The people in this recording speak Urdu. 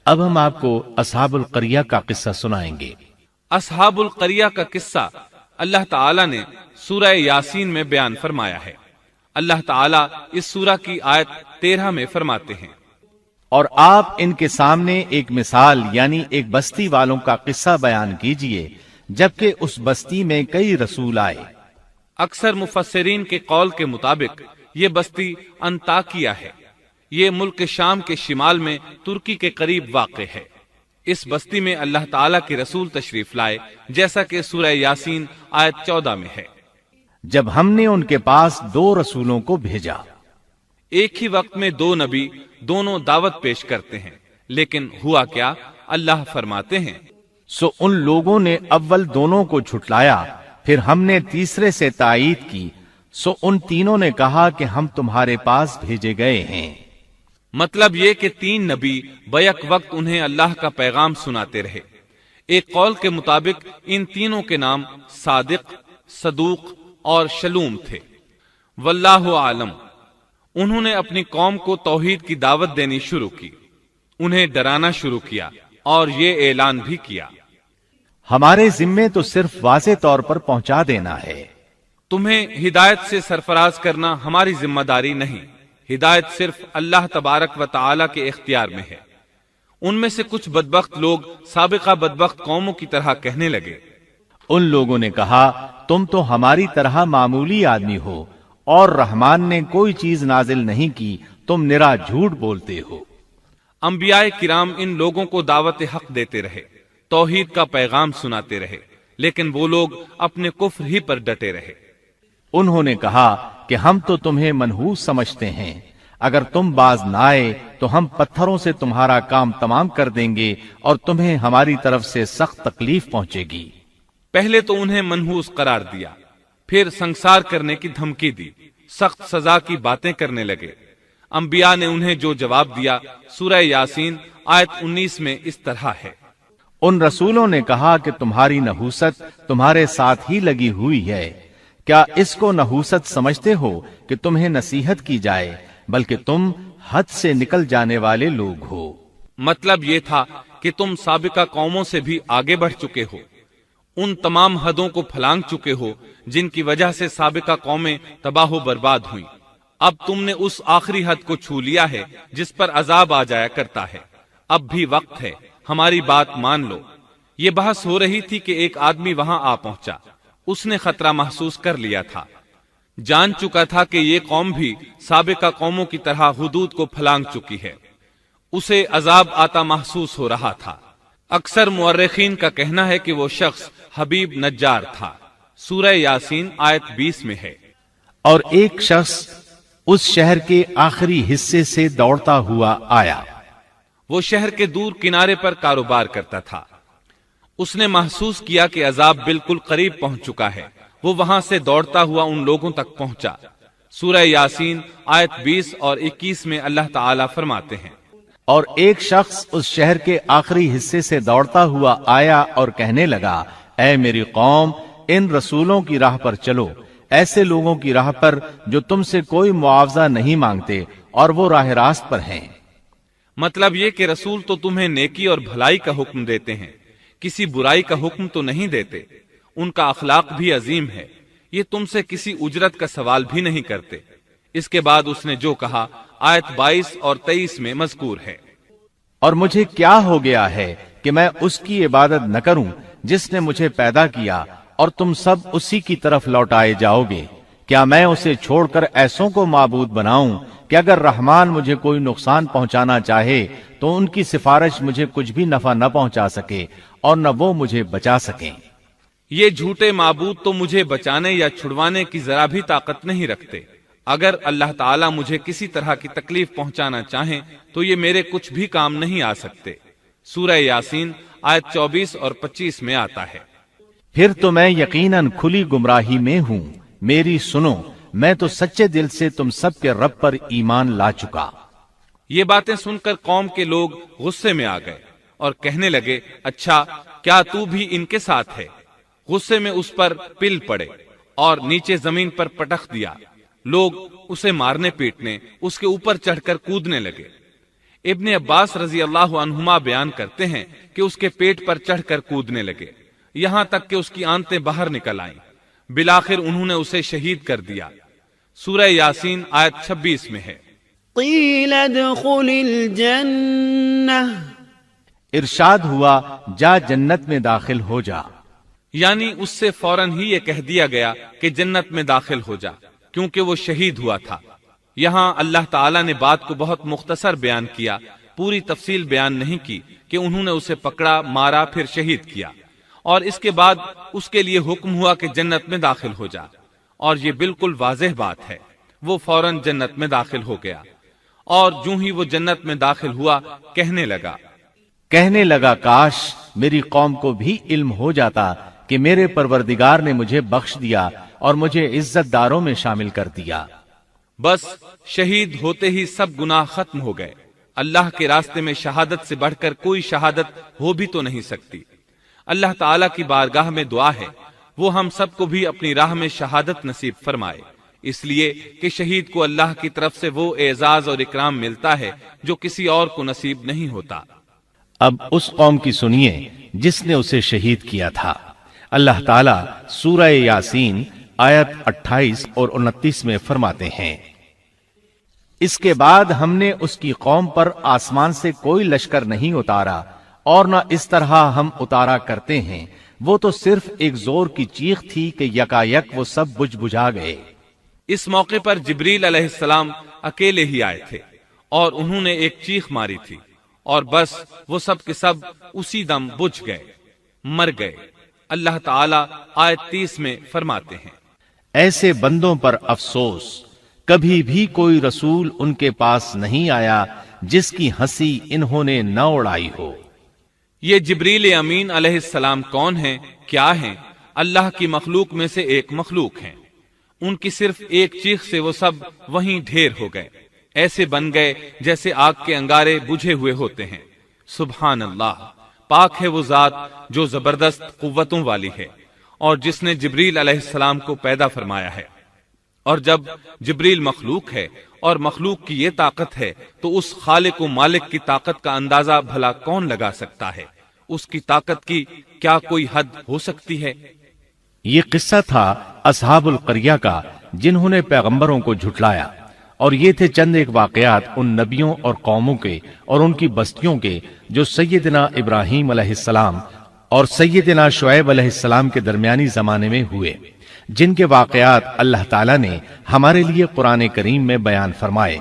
اب ہم آپ کو اصحاب القریہ کا قصہ سنائیں گے۔ اصحاب القریہ کا قصہ اللہ تعالی نے سورہ یاسین میں بیان فرمایا ہے۔ اللہ تعالی اس سورہ کی آیت 13 میں فرماتے ہیں، اور آپ ان کے سامنے ایک مثال یعنی ایک بستی والوں کا قصہ بیان کیجئے، جبکہ اس بستی میں کئی رسول آئے۔ اکثر مفسرین کے قول کے مطابق یہ بستی انطاکیہ ہے۔ یہ ملک شام کے شمال میں ترکی کے قریب واقع ہے۔ اس بستی میں اللہ تعالیٰ کے رسول تشریف لائے، جیسا کہ سورہ یاسین آیت 14 میں ہے۔ جب ہم نے ان کے پاس 2 رسولوں کو بھیجا۔ ایک ہی وقت میں 2 نبی دونوں دعوت پیش کرتے ہیں، لیکن ہوا کیا؟ اللہ فرماتے ہیں، سو ان لوگوں نے اول دونوں کو جھٹلایا، پھر ہم نے تیسرے سے تائید کی، سو ان تینوں نے کہا کہ ہم تمہارے پاس بھیجے گئے ہیں۔ مطلب یہ کہ 3 نبی بیک وقت انہیں اللہ کا پیغام سناتے رہے۔ ایک قول کے مطابق ان تینوں کے نام صادق، صدوق اور شلوم تھے۔ واللہ عالم۔ انہوں نے اپنی قوم کو توحید کی دعوت دینی شروع کی، انہیں ڈرانا شروع کیا اور یہ اعلان بھی کیا، ہمارے ذمے تو صرف واضح طور پر پہنچا دینا ہے، تمہیں ہدایت سے سرفراز کرنا ہماری ذمہ داری نہیں، ہدایت صرف اللہ تبارک و تعالی کے اختیار میں ہے۔ ان میں سے کچھ بدبخت لوگ سابقہ بدبخت قوموں کی طرح کہنے لگے، ان لوگوں نے کہا تم تو ہماری طرح معمولی آدمی ہو اور رحمان نے کوئی چیز نازل نہیں کی، تم نرا جھوٹ بولتے ہو۔ انبیاء کرام ان لوگوں کو دعوت حق دیتے رہے، توحید کا پیغام سناتے رہے، لیکن وہ لوگ اپنے کفر ہی پر ڈٹے رہے۔ انہوں نے کہا کہ ہم تو تمہیں منحوس سمجھتے ہیں، اگر تم باز نہ آئے تو ہم پتھروں سے تمہارا کام تمام کر دیں گے اور تمہیں ہماری طرف سے سخت تکلیف پہنچے گی۔ پہلے تو انہیں منحوس قرار دیا، پھر سنسار کرنے کی دھمکی دی، سخت سزا کی باتیں کرنے لگے۔ انبیاء نے انہیں جو جواب دیا سورہ یاسین آیت 19 میں اس طرح ہے، ان رسولوں نے کہا کہ تمہاری نحوست تمہارے ساتھ ہی لگی ہوئی ہے، کیا اس کو نحوست سمجھتے ہو کہ تمہیں نصیحت کی جائے، بلکہ تم حد سے نکل جانے والے لوگ ہو۔ مطلب یہ تھا کہ تم سابقہ قوموں سے بھی آگے بڑھ چکے ہو، ان تمام حدوں کو پھلانگ چکے ہو جن کی وجہ سے سابقہ قومیں تباہ و برباد ہوئیں۔ اب تم نے اس آخری حد کو چھو لیا ہے جس پر عذاب آ جایا کرتا ہے۔ اب بھی وقت ہے، ہماری بات مان لو۔ یہ بحث ہو رہی تھی کہ ایک آدمی وہاں آ پہنچا۔ اس نے خطرہ محسوس کر لیا تھا، جان چکا تھا کہ یہ قوم بھی سابقہ قوموں کی طرح حدود کو پھلانگ چکی ہے۔ اسے عذاب آتا محسوس ہو رہا تھا۔ اکثر مورخین کا کہنا ہے کہ وہ شخص حبیب نجار تھا۔ سورہ یاسین آیت 20 میں ہے، اور ایک شخص اس شہر کے آخری حصے سے دوڑتا ہوا آیا۔ وہ شہر کے دور کنارے پر کاروبار کرتا تھا۔ اس نے محسوس کیا کہ عذاب بالکل قریب پہنچ چکا ہے۔ وہ وہاں سے دوڑتا ہوا ان لوگوں تک پہنچا۔ سورہ یاسین آیت 20 اور 21 میں اللہ تعالیٰ فرماتے ہیں، اور ایک شخص اس شہر کے آخری حصے سے دوڑتا ہوا آیا اور کہنے لگا، اے میری قوم، ان رسولوں کی راہ پر چلو، ایسے لوگوں کی راہ پر جو تم سے کوئی معاوضہ نہیں مانگتے اور وہ راہ راست پر ہیں۔ مطلب یہ کہ رسول تو تمہیں نیکی اور بھلائی کا حکم دیتے ہیں، کسی برائی کا حکم تو نہیں دیتے۔ ان کا اخلاق بھی عظیم ہے، یہ تم سے کسی اجرت کا سوال بھی نہیں کرتے۔ اس کے بعد اس نے جو کہا آیت 22 اور 23 میں مذکور ہے، اور مجھے کیا ہو گیا ہے کہ میں اس کی عبادت نہ کروں جس نے مجھے پیدا کیا، اور تم سب اسی کی طرف لوٹائے جاؤ گے۔ کیا میں اسے چھوڑ کر ایسوں کو معبود بناؤں کہ اگر رحمان مجھے کوئی نقصان پہنچانا چاہے تو ان کی سفارش مجھے کچھ بھی نفع نہ پہنچا سکے اور نہ وہ مجھے بچا سکیں۔ یہ جھوٹے معبود تو مجھے بچانے یا چھڑوانے کی ذرا بھی طاقت نہیں رکھتے۔ اگر اللہ تعالیٰ مجھے کسی طرح کی تکلیف پہنچانا چاہیں تو یہ میرے کچھ بھی کام نہیں آ سکتے۔ سورہ یاسین آیت 24 اور 25 میں آتا ہے، پھر تو میں یقیناً کھلی گمراہی میں ہوں، میری سنو، میں تو سچے دل سے تم سب کے رب پر ایمان لا چکا۔ یہ باتیں سن کر قوم کے لوگ غصے میں آ گئے اور کہنے لگے، اچھا کیا تو بھی ان کے ساتھ ہے؟ غصے میں اس پر پل پڑے اور نیچے زمین پر پٹخ دیا۔ لوگ اسے مارنے پیٹنے، اس کے اوپر چڑھ کر کودنے لگے۔ ابن عباس رضی اللہ عنہما بیان کرتے ہیں کہ اس کے پیٹ پر چڑھ کر کودنے لگے، یہاں تک کہ اس کی آنتیں باہر نکل آئیں۔ بالآخر انہوں نے اسے شہید کر دیا۔ سورہ یاسین آیت 26 میں ہے، قیل ادخل الجنہ، ارشاد ہوا جا جنت میں داخل ہو جا، یعنی اس سے فوراً ہی یہ کہہ دیا گیا کہ جنت میں داخل ہو جا، کیونکہ وہ شہید ہوا تھا۔ یہاں اللہ تعالیٰ نے بات کو بہت مختصر بیان کیا، پوری تفصیل بیان نہیں کی کہ انہوں نے اسے پکڑا، مارا، پھر شہید کیا، اور اس کے بعد اس کے لیے حکم ہوا کہ جنت میں داخل ہو جا، اور یہ بالکل واضح بات ہے۔ وہ فوراً جنت میں داخل ہو گیا، اور جوں ہی وہ جنت میں داخل ہوا کہنے لگا کاش میری قوم کو بھی علم ہو جاتا کہ میرے پروردگار نے مجھے بخش دیا اور مجھے عزت داروں میں شامل کر دیا۔ بس شہید ہوتے ہی سب گناہ ختم ہو گئے۔ اللہ کے راستے میں شہادت سے بڑھ کر کوئی شہادت ہو بھی تو نہیں سکتی۔ اللہ تعالیٰ کی بارگاہ میں دعا ہے وہ ہم سب کو بھی اپنی راہ میں شہادت نصیب فرمائے، اس لیے کہ شہید کو اللہ کی طرف سے وہ اعزاز اور اکرام ملتا ہے جو کسی اور کو نصیب نہیں ہوتا۔ اب اس قوم کی سنیے جس نے اسے شہید کیا تھا۔ اللہ تعالیٰ سورہ یاسین آیت 28 اور 29 میں فرماتے ہیں، اس کے بعد ہم نے اس کی قوم پر آسمان سے کوئی لشکر نہیں اتارا اور نہ اس طرح ہم اتارا کرتے ہیں، وہ تو صرف ایک زور کی چیخ تھی کہ یکا یک وہ سب بجھ بجھا گئے۔ اس موقع پر جبریل علیہ السلام اکیلے ہی آئے تھے اور انہوں نے ایک چیخ ماری تھی، اور بس وہ سب کے سب اسی دم بجھ گئے، مر گئے۔ اللہ تعالیٰ آیت 30 میں فرماتے ہیں، ایسے بندوں پر افسوس، کبھی بھی کوئی رسول ان کے پاس نہیں آیا جس کی ہنسی انہوں نے نہ اڑائی ہو۔ یہ جبریل امین علیہ السلام کون ہیں، کیا ہیں؟ اللہ کی مخلوق میں سے ایک مخلوق ہیں۔ ان کی صرف ایک چیخ سے وہ سب وہیں ڈھیر ہو گئے، ایسے بن گئے جیسے آگ کے انگارے بجھے ہوئے ہوتے ہیں۔ سبحان اللہ، پاک ہے وہ ذات جو زبردست قوتوں والی ہے اور جس نے جبریل علیہ السلام کو پیدا فرمایا ہے۔ اور جب جبریل مخلوق ہے اور مخلوق کی یہ طاقت ہے تو اس خالق و مالک کی طاقت کا اندازہ بھلا کون لگا سکتا ہے؟ اس کی طاقت کی کیا کوئی حد ہو سکتی ہے؟ یہ قصہ تھا اصحاب القریہ کا جنہوں نے پیغمبروں کو جھٹلایا، اور یہ تھے چند ایک واقعات ان نبیوں اور قوموں کے اور ان کی بستیوں کے جو سیدنا ابراہیم علیہ السلام اور سیدنا شعیب علیہ السلام کے درمیانی زمانے میں ہوئے، جن کے واقعات اللہ تعالیٰ نے ہمارے لیے قرآن کریم میں بیان فرمائے۔